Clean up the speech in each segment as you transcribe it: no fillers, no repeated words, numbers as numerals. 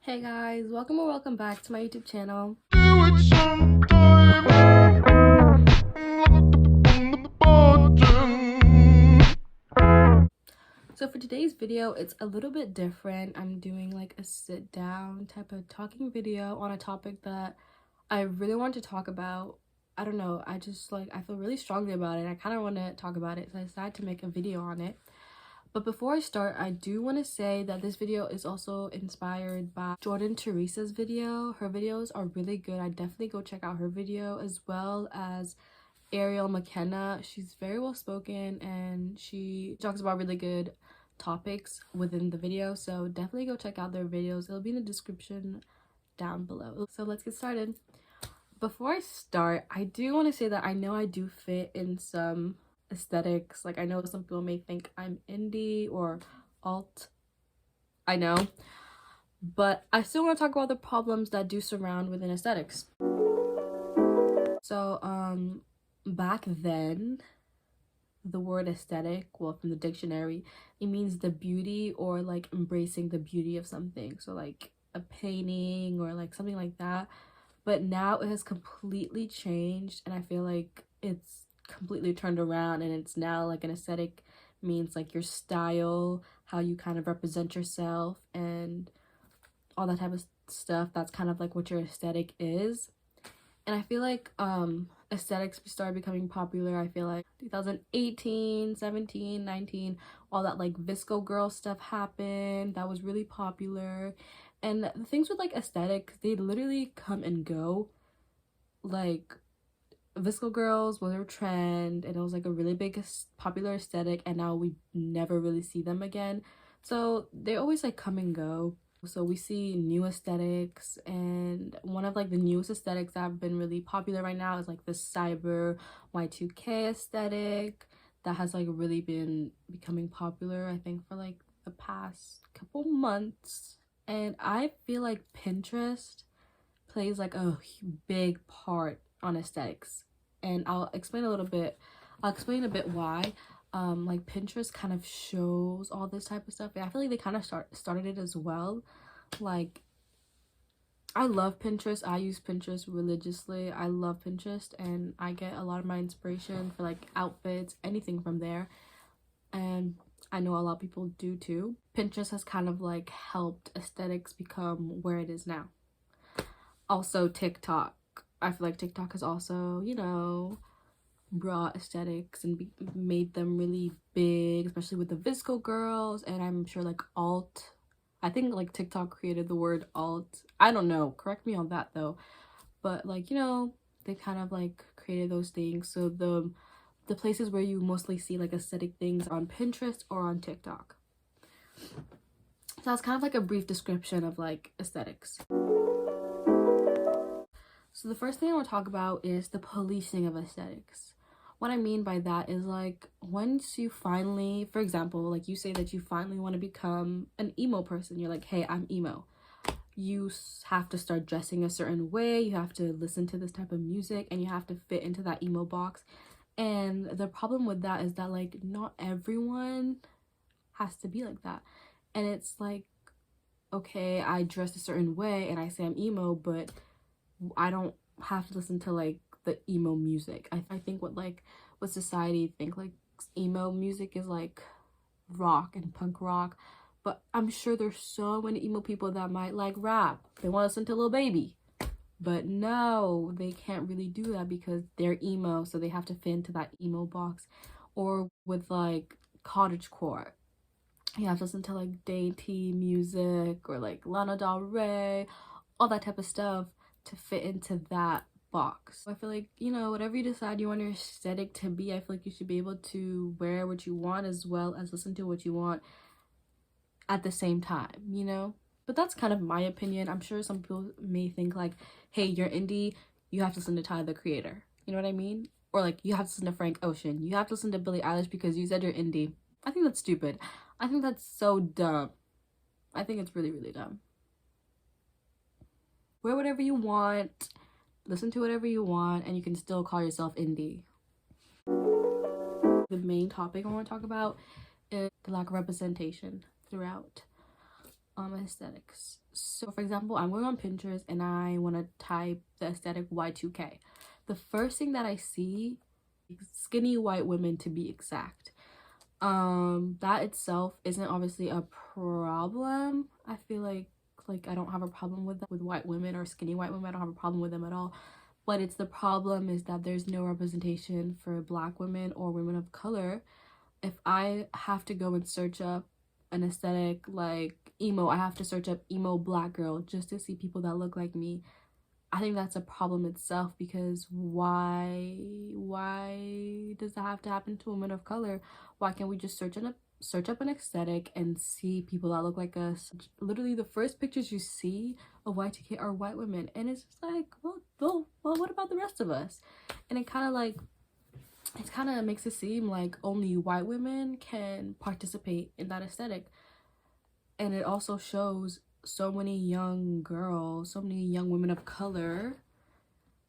Hey guys, welcome or welcome back to my YouTube channel. So for today's video, it's a little bit different. I'm doing like a sit down type of talking video on a topic that I really want to talk about. I don't know, I feel really strongly about it. I kind of want to talk about it, so I decided to make a video on it. But before I start, I do want to say that this video is also inspired by Jordan Teresa's video. Her videos are really good. I definitely go check out her video, as well as Ariel McKenna. She's very well spoken and she talks about really good topics within the video, so definitely go check out their videos. It'll be in the description down below. So let's get started. Before I start, I do want to say that I know I do fit in some aesthetics. Like, I know some people may think I'm indie or alt, I know, but I still want to talk about the problems that do surround within aesthetics. So back then, the word aesthetic, well, from the dictionary, it means the beauty or like embracing the beauty of something, so like a painting or like something like that. But now it has completely changed, and I feel like it's completely turned around, and it's now like an aesthetic means like your style, how you kind of represent yourself, and all that type of stuff. That's kind of like what your aesthetic is. And I feel like aesthetics started becoming popular, I feel like 2018, 17, 19, all that like visco girl stuff happened. That was really popular. And the things with like aesthetics, they literally come and go. Like, visco girls was a trend, and it was like a really big popular aesthetic, and now we never really see them again. So they always like come and go. So we see new aesthetics, and one of like the newest aesthetics that have been really popular right now is like the cyber Y2K aesthetic that has like really been becoming popular, I think, for like the past couple months. And I feel like Pinterest plays like a big part on aesthetics, and I'll explain a bit why. Like, Pinterest kind of shows all this type of stuff, and I feel like they kind of started it as well. Like, I love Pinterest. I use Pinterest religiously. I love Pinterest, and I get a lot of my inspiration for like outfits, anything from there, and I know a lot of people do too. Pinterest has kind of like helped aesthetics become where it is now. Also TikTok, I feel like TikTok has also, you know, brought aesthetics and made them really big, especially with the visco girls. And I'm sure like alt, I think like TikTok created the word alt, I don't know, correct me on that though, but like, you know, they kind of like created those things. So the places where you mostly see like aesthetic things on Pinterest or on TikTok. So that's kind of like a brief description of like aesthetics. So the first thing I want to talk about is the policing of aesthetics. What I mean by that is, like, once you finally, for example, like you say that you finally want to become an emo person. You're like, hey, I'm emo. You have to start dressing a certain way. You have to listen to this type of music, and you have to fit into that emo box. And the problem with that is that, like, not everyone has to be like that. And it's like, okay, I dress a certain way and I say I'm emo, but I don't have to listen to like the emo music. I think what society think like emo music is like rock and punk rock, but I'm sure there's so many emo people that might like rap. They want to listen to Lil Baby, but no, they can't really do that because they're emo, so they have to fit into that emo box. Or with like cottagecore, you have to listen to like dainty music or like Lana Del Rey, all that type of stuff to fit into that box. I feel like, you know, whatever you decide you want your aesthetic to be, I feel like you should be able to wear what you want as well as listen to what you want at the same time, you know? But that's kind of my opinion. I'm sure some people may think like, hey, you're indie, you have to listen to Tyler, the Creator. You know what I mean? Or like, you have to listen to Frank Ocean. You have to listen to Billie Eilish because you said you're indie. I think that's stupid. I think that's so dumb. I think it's really, really dumb. Wear whatever you want, listen to whatever you want, and you can still call yourself indie. The main topic I want to talk about is the lack of representation throughout. aesthetics. So for example, I'm going on Pinterest and I want to type the aesthetic Y2K. The first thing that I see is skinny white women, to be exact. That itself isn't obviously a problem. I feel like I don't have a problem with that, with white women or skinny white women. I don't have a problem with them at all. But it's the problem is that there's no representation for black women or women of color. If I have to go and search up an aesthetic like emo, I have to search up emo black girl just to see people that look like me. I think that's a problem itself, because why does that have to happen to women of color? Why can't we just search up an aesthetic and see people that look like us? Literally the first pictures you see of Y2K are white women, and it's just like, well, what about the rest of us? And it kind of makes it seem like only white women can participate in that aesthetic. And it also shows so many young girls, so many young women of color,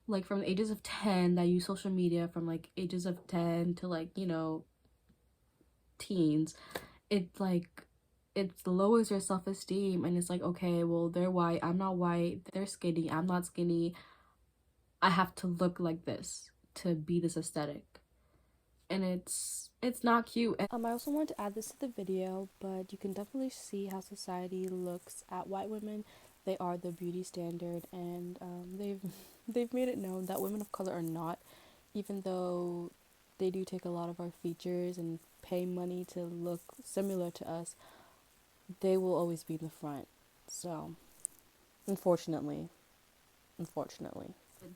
like from the ages of 10, that use social media from like ages of 10 to like, you know, teens. It lowers your self-esteem, and it's like, okay, well, they're white, I'm not white, they're skinny, I'm not skinny, I have to look like this to be this aesthetic. And it's not cute. I also wanted to add this to the video, but you can definitely see how society looks at white women. They are the beauty standard, and they've made it known that women of color are not, even though they do take a lot of our features and pay money to look similar to us. They will always be in the front. So unfortunately.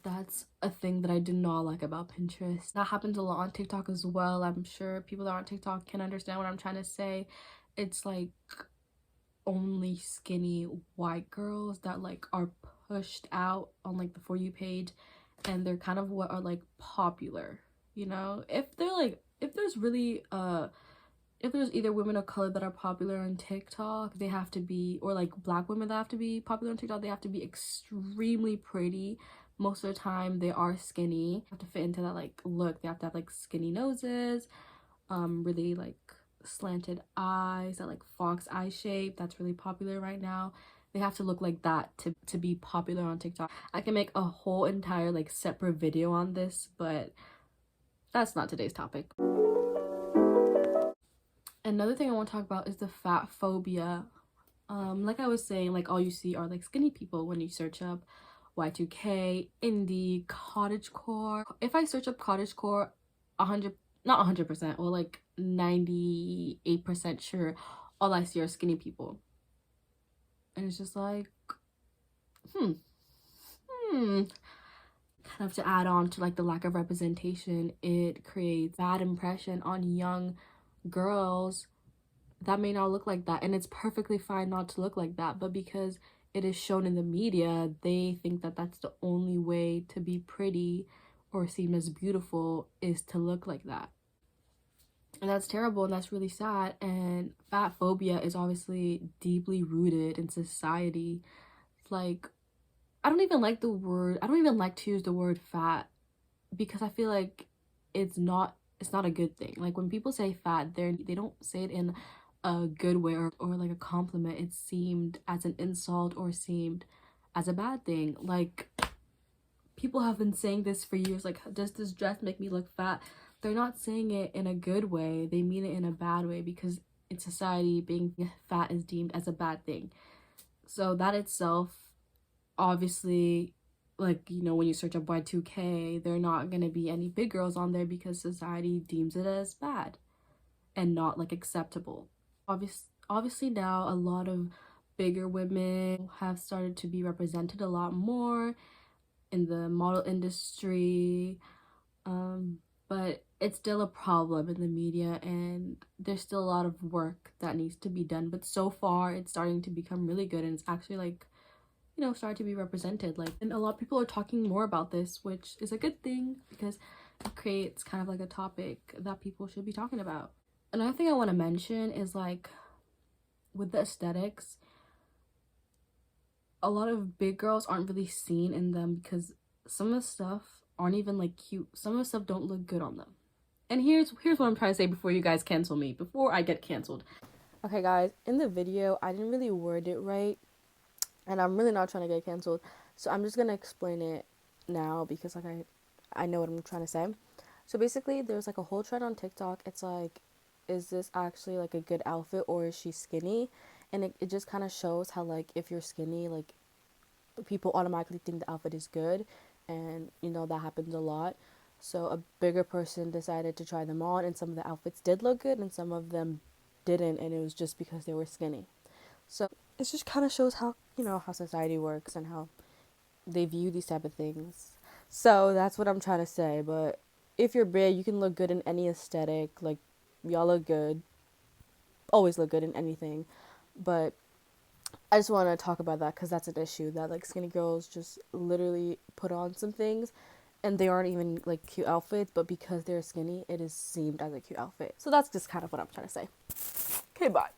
That's a thing that I do not like about Pinterest. That happens a lot on TikTok as well. I'm sure people that are on TikTok can understand what I'm trying to say. It's like only skinny white girls that like are pushed out on like the For You page, and they're kind of what are like popular, you know? If there's either women of color that are popular on TikTok, they have to be, or like black women that have to be popular on TikTok, they have to be extremely pretty. Most of the time they are skinny. They have to fit into that like look. They have to have like skinny noses, really like slanted eyes, that like fox eye shape that's really popular right now. They have to look like that to be popular on TikTok. I can make a whole entire like separate video on this, but that's not today's topic. Another thing I want to talk about is the fat phobia. Like I was saying, like all you see are like skinny people when you search up Y2K, indie, cottagecore. If I search up cottagecore, not 100%, or like 98% sure, all I see are skinny people. And it's just like, kind of to add on to like the lack of representation, it creates bad impression on young girls that may not look like that, and it's perfectly fine not to look like that, but because it is shown in the media, they think that that's the only way to be pretty or seem as beautiful, is to look like that. And that's terrible, and that's really sad. And fat phobia is obviously deeply rooted in society. Like, I don't even like to use the word fat, because I feel like it's not a good thing. Like when people say fat, they don't say it in a good way or like a compliment. It's seemed as an insult or seemed as a bad thing. Like people have been saying this for years, like, does this dress make me look fat? They're not saying it in a good way, they mean it in a bad way, because in society being fat is deemed as a bad thing. So that itself, obviously, like, you know, when you search up Y2K, there are not gonna be any big girls on there because society deems it as bad and not like acceptable. Obviously now a lot of bigger women have started to be represented a lot more in the model industry, but it's still a problem in the media, and there's still a lot of work that needs to be done. But so far it's starting to become really good, and it's actually like, you know, starting to be represented. Like, and a lot of people are talking more about this, which is a good thing, because it creates kind of like a topic that people should be talking about. Another thing I want to mention is like with the aesthetics, a lot of big girls aren't really seen in them because some of the stuff aren't even like cute. Some of the stuff don't look good on them. And here's what I'm trying to say before you guys cancel me, before I get canceled. Okay guys, in the video I didn't really word it right, and I'm really not trying to get canceled, so I'm just gonna explain it now because like I know what I'm trying to say. So basically there's like a whole trend on TikTok. It's like, is this actually like a good outfit or is she skinny? And it just kind of shows how like if you're skinny, like people automatically think the outfit is good, and you know that happens a lot. So a bigger person decided to try them on, and some of the outfits did look good and some of them didn't, and it was just because they were skinny. So it just kind of shows how, you know, how society works and how they view these type of things. So that's what I'm trying to say. But if you're big, you can look good in any aesthetic. Like, y'all look good, always look good in anything. But I just want to talk about that because that's an issue that like skinny girls just literally put on some things and they aren't even like cute outfits, but because they're skinny it is seemed as a cute outfit. So that's just kind of what I'm trying to say. Okay, bye.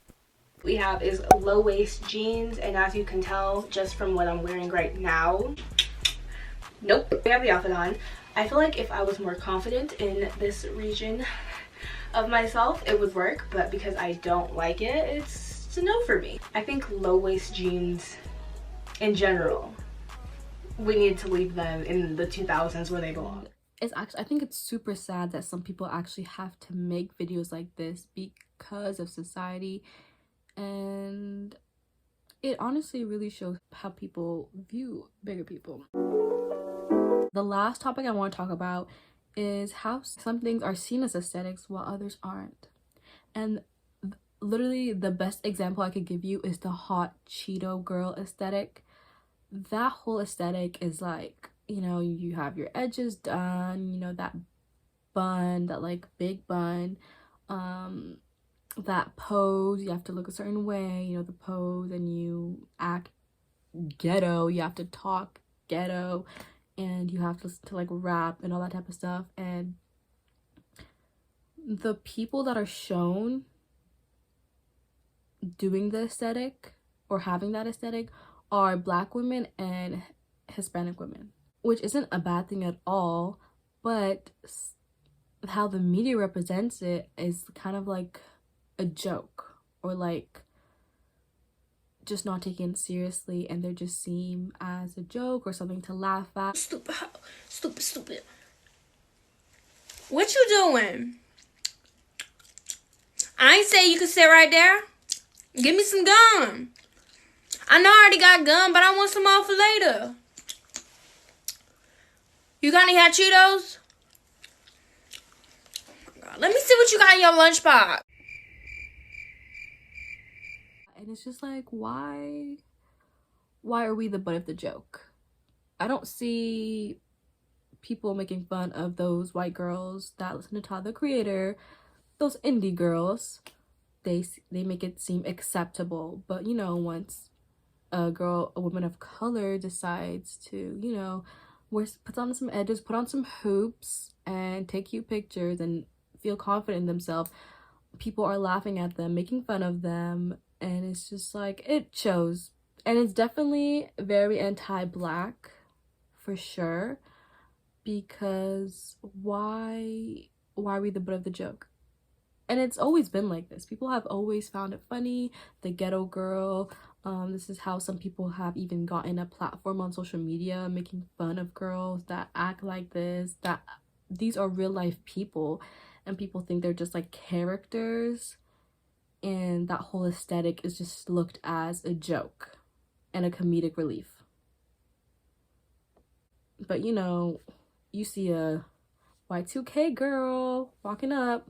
We have is low waist jeans, and as you can tell just from what I'm wearing right now, nope, we have the outfit on. I feel like if I was more confident in this region of myself it would work, but because I don't like it, it's a no for me. I think low waist jeans in general, we need to leave them in the 2000s where they belong. It's actually, I think it's super sad that some people actually have to make videos like this because of society, and it honestly really shows how people view bigger people. The last topic I want to talk about is how some things are seen as aesthetics while others aren't. And literally the best example I could give you is the hot Cheeto girl aesthetic. That whole aesthetic is like, you know, you have your edges done, you know, that bun, that like big bun, that pose, you have to look a certain way, you know, the pose, and you act ghetto, you have to talk ghetto, and you have to like rap and all that type of stuff. And the people that are shown doing the aesthetic or having that aesthetic are Black women and Hispanic women, which isn't a bad thing at all, but how the media represents it is kind of like a joke, or like just not taken seriously, and they just seem as a joke or something to laugh at. Stupid. What you doing? I ain't say you could sit right there. Give me some gum. I know I already got gum, but I want some more for later. You got any hot Cheetos? Let me see what you got in your lunchbox. And it's just like, why are we the butt of the joke? I don't see people making fun of those white girls that listen to Tyler the Creator, those indie girls. They make it seem acceptable, but you know, once a woman of color decides to, you know, put on some edges, put on some hoops, and take cute pictures and feel confident in themselves, people are laughing at them, making fun of them, and it's just like, it shows. And it's definitely very anti-Black for sure, because why are we the butt of the joke? And it's always been like this. People have always found it funny, the ghetto girl. This is how some people have even gotten a platform on social media, making fun of girls that act like this, that these are real life people, and people think they're just like characters, and that whole aesthetic is just looked as a joke and a comedic relief. But you know, you see a Y2K girl walking up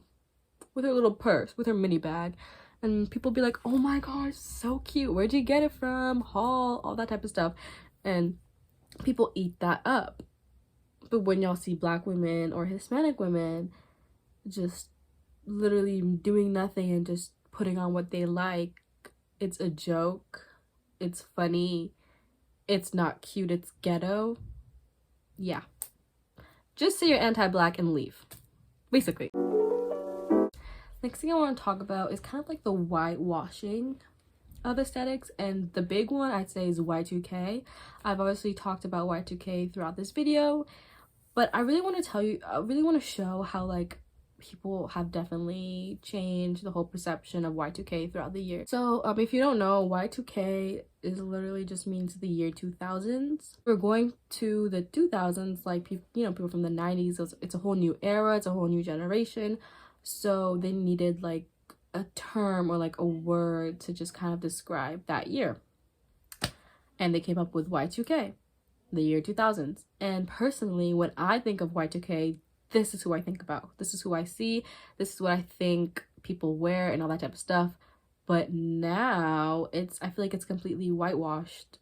with her little purse, with her mini bag, and people be like, oh my gosh, so cute, where'd you get it from, haul, all that type of stuff, and people eat that up. But when y'all see Black women or Hispanic women just literally doing nothing and just putting on what they like, it's a joke, it's funny, it's not cute, it's ghetto. Yeah, just say you're anti-Black and leave, basically. Next thing I want to talk about is kind of like the whitewashing of aesthetics, and the big one I'd say is Y2K. I've obviously talked about Y2K throughout this video, but I really want to show how like people have definitely changed the whole perception of Y2K throughout the year. So if you don't know, Y2K is literally just means the year 2000s. We're going to the 2000s, like people, you know, people from the 90s. It's a whole new era, it's a whole new generation. So they needed like a term or like a word to just kind of describe that year. And they came up with Y2K, the year 2000s. And personally, when I think of Y2K, this is who I think about. This is who I see. This is what I think people wear and all that type of stuff. But now I feel like it's completely whitewashed,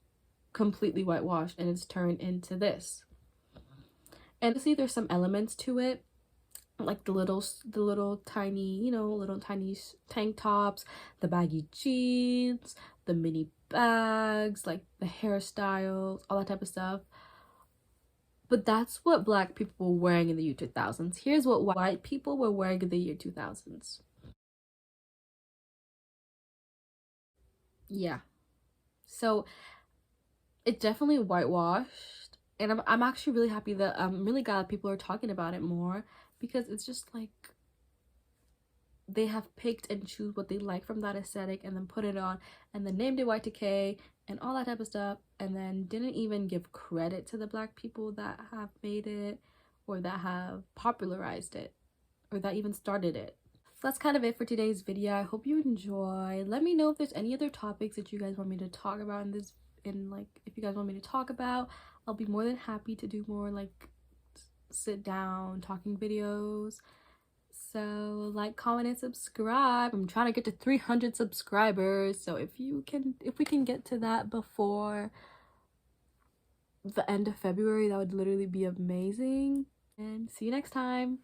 and it's turned into this. And see, there's some elements to it, like the little tiny, you know, little tiny tank tops, the baggy jeans, the mini bags, like the hairstyles, all that type of stuff. But that's what black people were wearing in the year 2000s. Here's what white people were wearing in the year 2000s. Yeah. So it definitely whitewashed. And I'm actually really happy that I'm really glad that people are talking about it more, because it's just like they have picked and choose what they like from that aesthetic and then put it on and then named it Y2K and all that type of stuff, and then didn't even give credit to the black people that have made it or that have popularized it or that even started it. So that's kind of it for today's video. I hope you enjoy. Let me know if there's any other topics that you guys want me to talk about in this, like if you guys want me to talk about. I'll be more than happy to do more like sit down talking videos. So like, comment, and subscribe. I'm trying to get to 300 subscribers, so if we can get to that before the end of February, that would literally be amazing. And see you next time.